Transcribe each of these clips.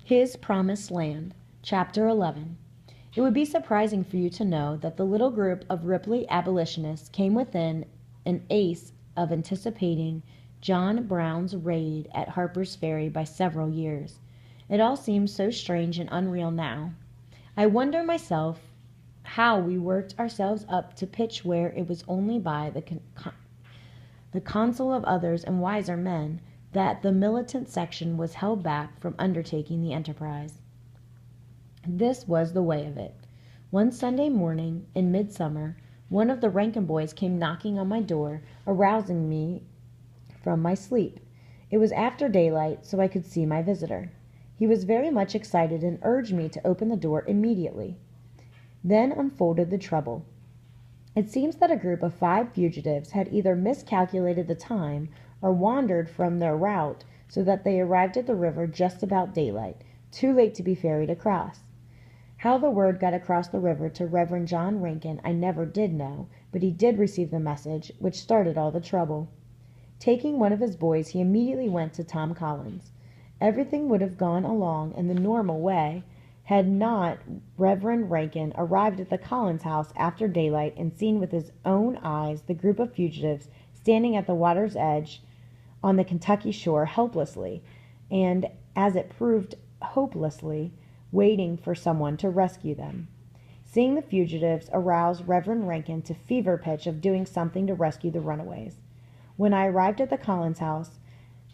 His Promised Land, Chapter 11. It would be surprising for you to know that the little group of Ripley abolitionists came within an ace of anticipating John Brown's raid at Harper's Ferry by several years. It all seems so strange and unreal now. I wonder myself how we worked ourselves up to pitch where it was only by the counsel of others and wiser men that the militant section was held back from undertaking the enterprise. This was the way of it. One Sunday morning in midsummer, one of the Rankin boys came knocking on my door, arousing me from my sleep. It was after daylight, so I could see my visitor. He was very much excited and urged me to open the door immediately. Then unfolded the trouble. It seems that a group of 5 fugitives had either miscalculated the time or wandered from their route so that they arrived at the river just about daylight, too late to be ferried across. How the word got across the river to Reverend John Rankin I never did know, but he did receive the message, which started all the trouble. Taking one of his boys, he immediately went to Tom Collins. Everything would have gone along in the normal way had not Reverend Rankin arrived at the Collins house after daylight and seen with his own eyes the group of fugitives standing at the water's edge on the Kentucky shore helplessly, and, as it proved, hopelessly, waiting for someone to rescue them. Seeing the fugitives aroused Reverend Rankin to fever pitch of doing something to rescue the runaways. When I arrived at the Collins house,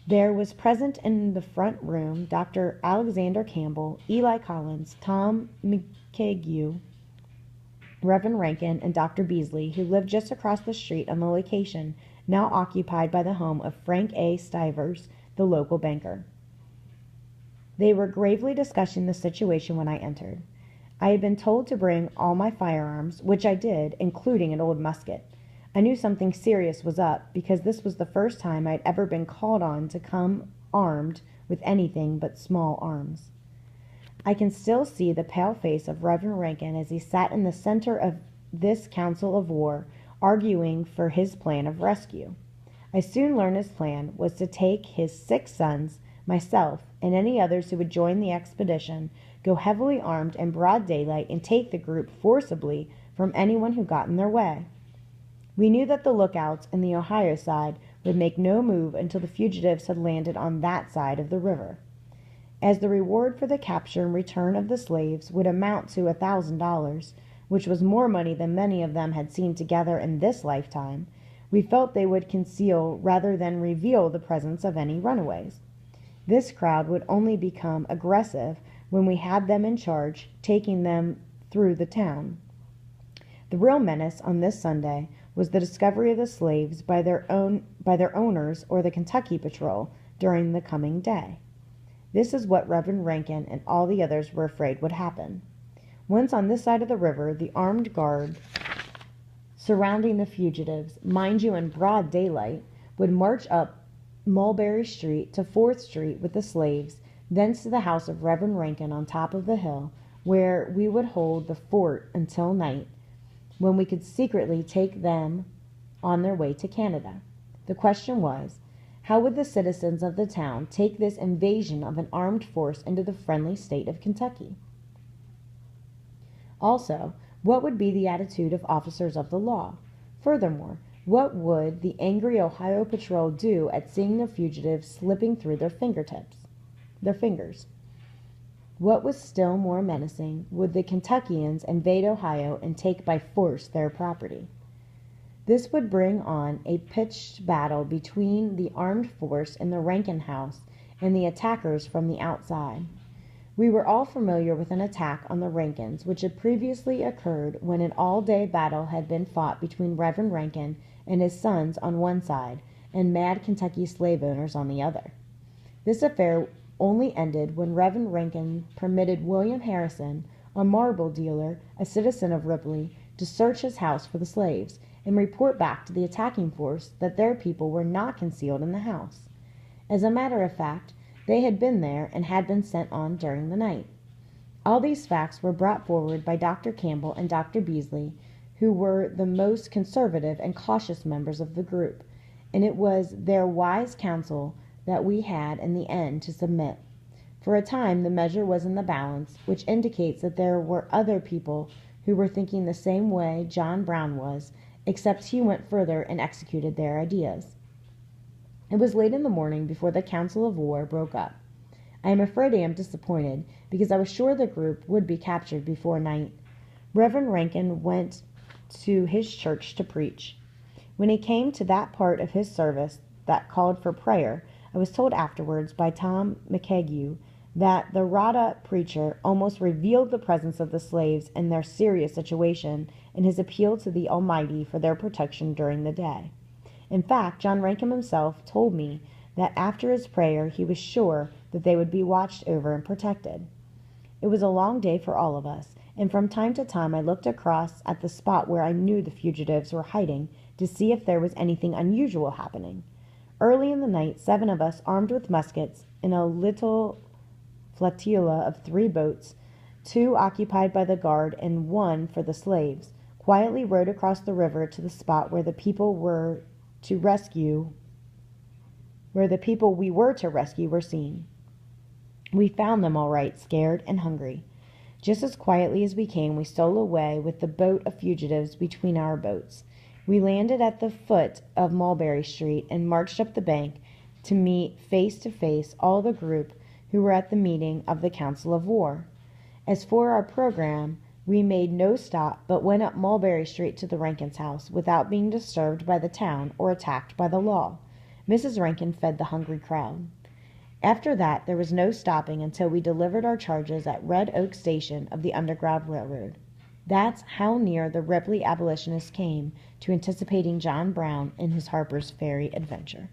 there was present in the front room Dr. Alexander Campbell, Eli Collins, Tom McCague, Reverend Rankin, and Dr. Beasley, who lived just across the street on the location now occupied by the home of Frank A. Stivers, the local banker. They were gravely discussing the situation when I entered. I had been told to bring all my firearms, which I did, including an old musket. I knew something serious was up, because this was the first time I had ever been called on to come armed with anything but small arms. I can still see the pale face of Reverend Rankin as he sat in the center of this council of war, arguing for his plan of rescue. I soon learned his plan was to take his 6 sons, myself, and any others who would join the expedition, go heavily armed in broad daylight, and take the group forcibly from anyone who got in their way. We knew that the lookouts in the Ohio side would make no move until the fugitives had landed on that side of the river. As the reward for the capture and return of the slaves would amount to $1,000, which was more money than many of them had seen together in this lifetime, we felt they would conceal rather than reveal the presence of any runaways. This crowd would only become aggressive when we had them in charge, taking them through the town. The real menace on this Sunday was the discovery of the slaves by their owners or the Kentucky Patrol during the coming day. This is what Reverend Rankin and all the others were afraid would happen. Once on this side of the river, the armed guard surrounding the fugitives, mind you in broad daylight, would march up Mulberry Street to 4th Street with the slaves, thence to the house of Reverend Rankin on top of the hill, where we would hold the fort until night, when we could secretly take them on their way to Canada. The question was, how would the citizens of the town take this invasion of an armed force into the friendly state of Kentucky? Also, what would be the attitude of officers of the law? Furthermore, what would the angry Ohio Patrol do at seeing the fugitives slipping through their fingers? What was still more menacing, would the Kentuckians invade Ohio and take by force their property? This would bring on a pitched battle between the armed force in the Rankin house and the attackers from the outside. We were all familiar with an attack on the Rankins, which had previously occurred when an all-day battle had been fought between Reverend Rankin and his sons on one side, and mad Kentucky slave owners on the other. This affair only ended when Reverend Rankin permitted William Harrison, a marble dealer, a citizen of Ripley, to search his house for the slaves, and report back to the attacking force that their people were not concealed in the house. As a matter of fact, they had been there and had been sent on during the night. All these facts were brought forward by Dr. Campbell and Dr. Beasley, who were the most conservative and cautious members of the group, and it was their wise counsel that we had in the end to submit. For a time, the measure was in the balance, which indicates that there were other people who were thinking the same way John Brown was, except he went further and executed their ideas. It was late in the morning before the council of war broke up. I am afraid I am disappointed, because I was sure the group would be captured before night. Reverend Rankin went to his church to preach. When he came to that part of his service that called for prayer, I was told afterwards by Tom McCague that the Rada preacher almost revealed the presence of the slaves and their serious situation in his appeal to the Almighty for their protection during the day. In fact, John Rankin himself told me that after his prayer he was sure that they would be watched over and protected. It was a long day for all of us, and from time to time I looked across at the spot where I knew the fugitives were hiding to see if there was anything unusual happening. Early in the night, 7 of us, armed with muskets, in a little flotilla of 3 boats, 2 occupied by the guard and 1 for the slaves, quietly rowed across the river to the spot where the people we were to rescue were seen. We found them all right, scared and hungry. Just as quietly as we came, we stole away with the boat of fugitives between our boats. We landed at the foot of Mulberry Street and marched up the bank to meet face to face all the group who were at the meeting of the Council of War. As for our program, we made no stop, but went up Mulberry Street to the Rankins' house without being disturbed by the town or attacked by the law. Mrs. Rankin fed the hungry crowd. After that, there was no stopping until we delivered our charges at Red Oak Station of the Underground Railroad. That's how near the Ripley abolitionists came to anticipating John Brown in his Harper's Ferry adventure.